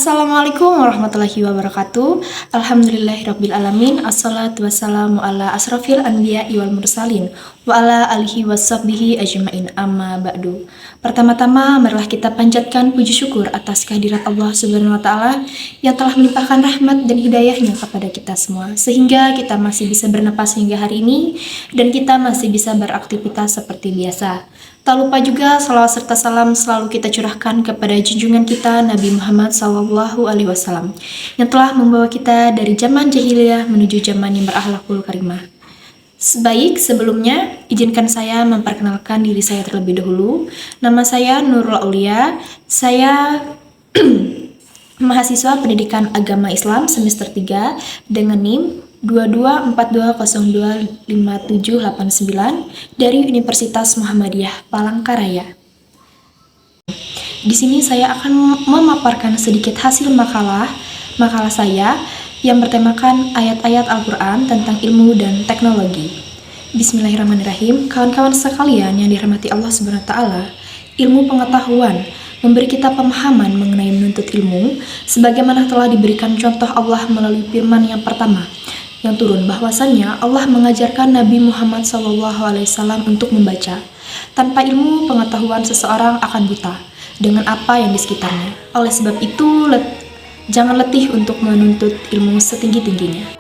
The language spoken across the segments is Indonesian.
Assalamualaikum warahmatullahi wabarakatuh. Alhamdulillahirrabbilalamin. Assalatu wassalamu ala asrafil anbiya'i wal mursalin wa ala alihi washabbihi ajma'in, amma ba'du. Pertama-tama marilah kita panjatkan puji syukur atas kehadirat Allah Subhanahu wa taala yang telah melimpahkan rahmat dan hidayahnya kepada kita semua sehingga kita masih bisa bernapas hingga hari ini dan kita masih bisa beraktivitas seperti biasa. Tak lupa juga salawat serta salam selalu kita curahkan kepada junjungan kita Nabi Muhammad SAW yang telah membawa kita dari zaman jahiliyah menuju zaman yang berakhlakul karimah. Sebelumnya, izinkan saya memperkenalkan diri saya terlebih dahulu. Nama saya Nurul Aulia. Saya mahasiswa Pendidikan Agama Islam semester 3 dengan NIM 2242025789 dari Universitas Muhammadiyah Palangkaraya. Di sini saya akan memaparkan sedikit hasil makalah saya yang bertemakan ayat-ayat Al-Quran tentang ilmu dan teknologi. Bismillahirrahmanirrahim. Kawan-kawan sekalian yang dirahmati Allah Subhanahu wa taala, ilmu pengetahuan memberi kita pemahaman mengenai menuntut ilmu sebagaimana telah diberikan contoh Allah melalui firman yang pertama yang turun bahwasannya Allah mengajarkan Nabi Muhammad SAW untuk membaca. Tanpa ilmu pengetahuan seseorang akan buta dengan apa yang di sekitarnya. Oleh sebab itu, jangan letih untuk menuntut ilmu setinggi-tingginya.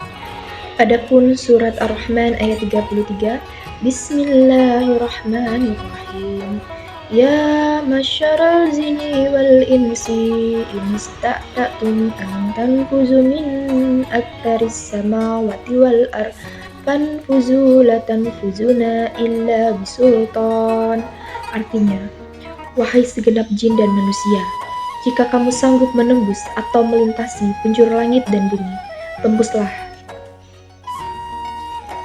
Adapun surat Ar-Rahman ayat 33, Bismillahirrahmanirrahim. Ya masyaral jinni wal insi in istata'tum an tanfuzu min aktaris samawati wal ard fanfuzu la tanfuzuna illa bisultan. Artinya, wahai segenap jin dan manusia, jika kamu sanggup menembus atau melintasi penjuru langit dan bumi, tembuslah.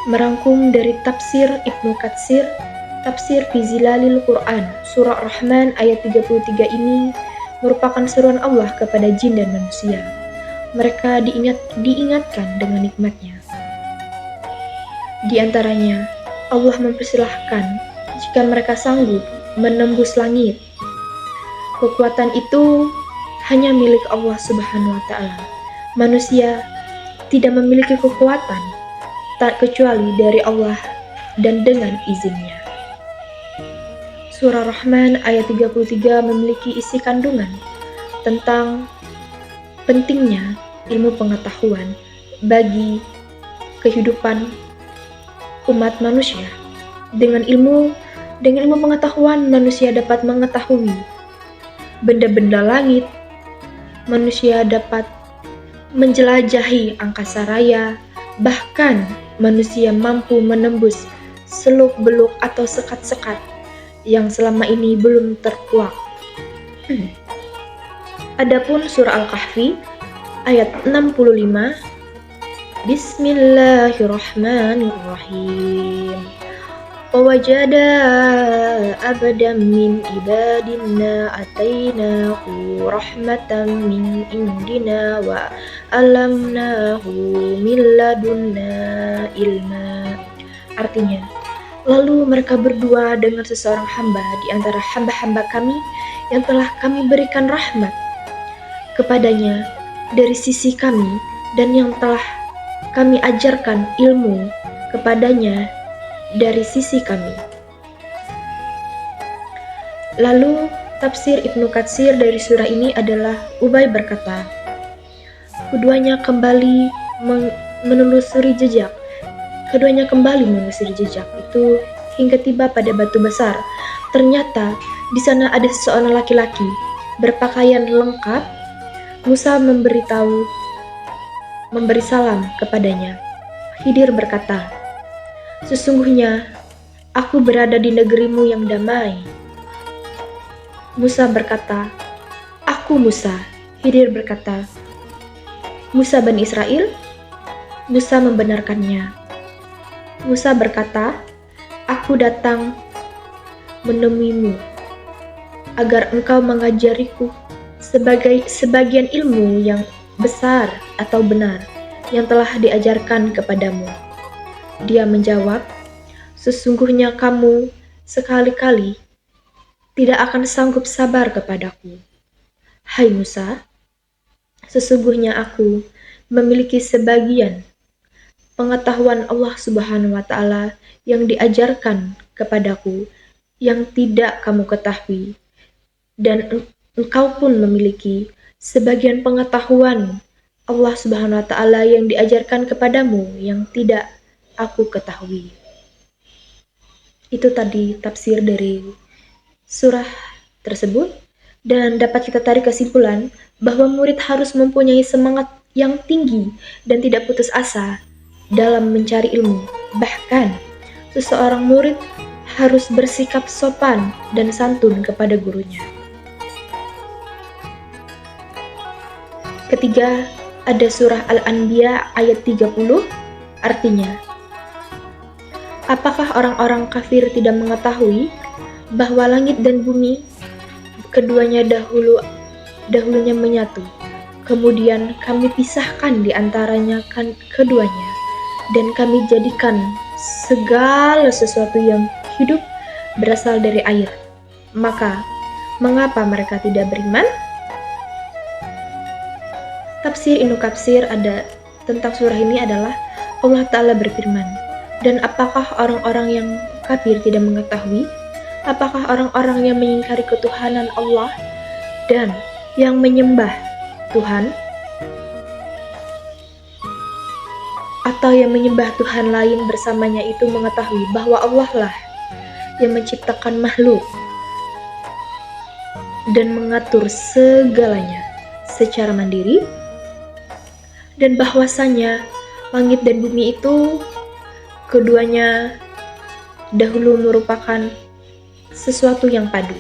Merangkum dari tafsir Ibnu Katsir, Tafsir fi Zilalil Quran, Surah Rahman ayat 33 ini merupakan seruan Allah kepada jin dan manusia. Mereka diingatkan dengan nikmatnya. Di antaranya, Allah mempersilahkan jika mereka sanggup menembus langit. Kekuatan itu hanya milik Allah Subhanahu wa taala. Manusia tidak memiliki kekuatan tak kecuali dari Allah dan dengan izinnya. Surah Rahman ayat 33 memiliki isi kandungan tentang pentingnya ilmu pengetahuan bagi kehidupan umat manusia. Dengan ilmu pengetahuan manusia dapat mengetahui benda-benda langit, manusia dapat menjelajahi angkasa raya, bahkan manusia mampu menembus seluk-beluk atau sekat-sekat yang selama ini belum terkuak. Adapun surah Al-Kahfi ayat 65, Bismillahirrahmanirrahim. Wawajada abdan min ibadina atainahu rahmatan min indina wa alamnahu min ladunna ilma. Artinya, lalu mereka berdua dengan seseorang hamba di antara hamba-hamba kami yang telah kami berikan rahmat kepadanya dari sisi kami dan yang telah kami ajarkan ilmu kepadanya dari sisi kami. Lalu tafsir Ibnu Katsir dari surah ini adalah Ubay berkata, keduanya kembali menelusuri jejak itu hingga tiba pada batu besar. Ternyata di sana ada seseorang laki-laki berpakaian lengkap. Musa memberi salam kepadanya. Khidir berkata, sesungguhnya aku berada di negerimu yang damai. Musa berkata, aku Musa. Khidir berkata, Musa Bani Israel? Musa membenarkannya. Musa berkata, aku datang menemuimu agar engkau mengajariku sebagian ilmu yang besar atau benar yang telah diajarkan kepadamu. Dia menjawab, sesungguhnya kamu sekali-kali tidak akan sanggup sabar kepadaku. Hai Musa, Sesungguhnya aku memiliki sebagian pengetahuan Allah Subhanahu wa Ta'ala yang diajarkan kepadaku yang tidak kamu ketahui, dan engkau pun memiliki sebagian pengetahuan Allah Subhanahu wa Ta'ala yang diajarkan kepadamu yang tidak aku ketahui. Itu tadi tafsir dari surah tersebut, dan dapat kita tarik kesimpulan bahwa murid harus mempunyai semangat yang tinggi dan tidak putus asa dalam mencari ilmu. Bahkan, seseorang murid harus bersikap sopan dan santun kepada gurunya. Ketiga, ada surah Al-Anbiya ayat 30, artinya, apakah orang-orang kafir tidak mengetahui bahwa langit dan bumi keduanya dahulunya menyatu, kemudian kami pisahkan di antaranya keduanya, dan kami jadikan segala sesuatu yang hidup berasal dari air. Maka, mengapa mereka tidak beriman? Tafsir Ibnu Katsir ada tentang surah ini adalah Allah Ta'ala berfirman, dan apakah orang-orang yang kafir tidak mengetahui? Apakah orang-orang yang mengingkari ketuhanan Allah dan yang menyembah Tuhan atau yang menyembah Tuhan lain bersamanya itu mengetahui bahwa Allah lah yang menciptakan makhluk dan mengatur segalanya secara mandiri, dan bahwasanya langit dan bumi itu keduanya dahulu merupakan sesuatu yang padu,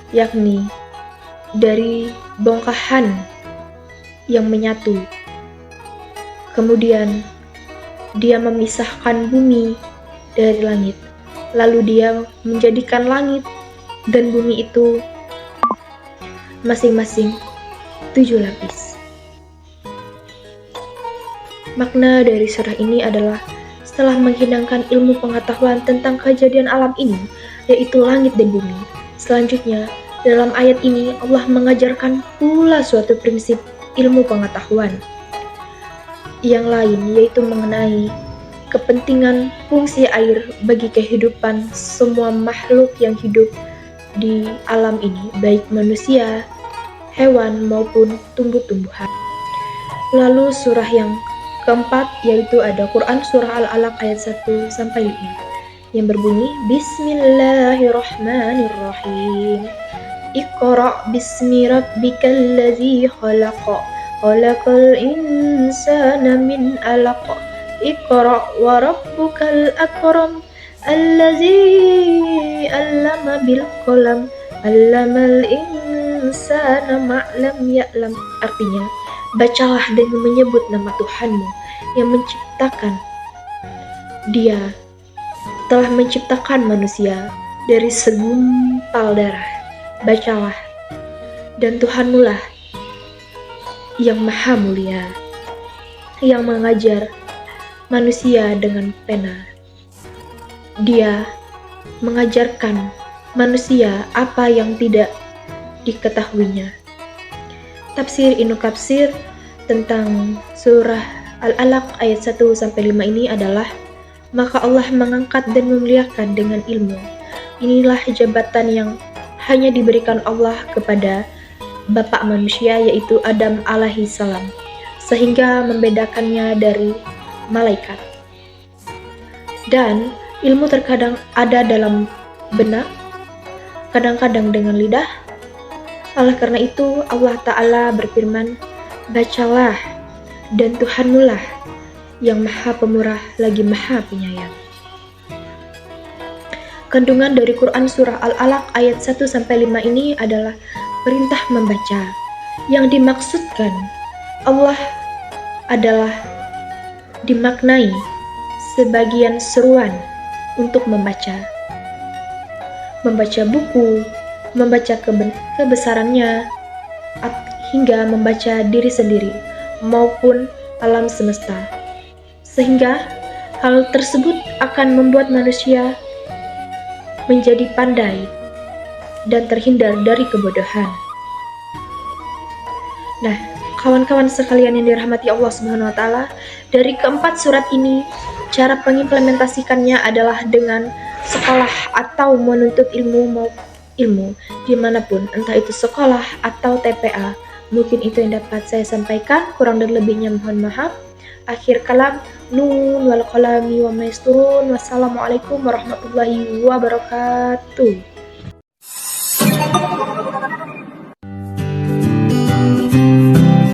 yakni dari bongkahan yang menyatu. Kemudian dia memisahkan bumi dari langit, lalu dia menjadikan langit dan bumi itu masing-masing 7 lapis. Makna dari surah ini adalah setelah menghidangkan ilmu pengetahuan tentang kejadian alam ini, yaitu langit dan bumi, selanjutnya dalam ayat ini Allah mengajarkan pula suatu prinsip ilmu pengetahuan yang lain, yaitu mengenai kepentingan fungsi air bagi kehidupan semua makhluk yang hidup di alam ini, baik manusia, hewan maupun tumbuh-tumbuhan. Lalu surah yang keempat yaitu ada Quran surah Al-Alaq ayat 1 sampai 5 yang berbunyi Bismillahirrahmanirrahim. Iqra' bismi rabbikal ladzi khalaq, khalaqal insana min 'alaq. Iqra' wa rabbukal akram, alladzi 'allama bil qalam, 'allamal insana ma lam ya'lam. Artinya, bacalah dengan menyebut nama Tuhanmu yang menciptakan. Dia telah menciptakan manusia dari segumpal darah. Bacalah, dan Tuhanmu lah yang maha mulia, yang mengajar manusia dengan pena. Dia mengajarkan manusia apa yang tidak diketahuinya. Tafsir Ibnu Katsir tentang surah Al-Alaq ayat 1 sampai 5 ini adalah, maka Allah mengangkat dan memuliakan dengan ilmu. Inilah jabatan yang hanya diberikan Allah kepada bapak manusia, yaitu Adam alaihi salam, sehingga membedakannya dari malaikat. Dan ilmu terkadang ada dalam benak, kadang-kadang dengan lidah. Oleh karena itu Allah Ta'ala berfirman, bacalah, dan Tuhanmu lah yang maha pemurah lagi maha penyayang. Kandungan dari Quran surah Al-Alaq ayat 1 sampai 5 ini adalah perintah membaca. Yang dimaksudkan Allah adalah dimaknai sebagian seruan untuk membaca. Membaca buku, membaca kebesarannya, hingga membaca diri sendiri maupun alam semesta. Sehingga hal tersebut akan membuat manusia menjadi pandai dan terhindar dari kebodohan. Nah, Kawan-kawan sekalian yang dirahmati Allah Subhanahu wa taala, dari keempat surat ini cara pengimplementasikannya adalah dengan sekolah atau menuntut ilmu dimanapun, entah itu sekolah atau TPA. Mungkin itu yang dapat saya sampaikan, kurang dan lebihnya mohon maaf. Akhir kalam, nun wal qalami wa ma yasturun. Wassalamualaikum warahmatullahi wabarakatuh.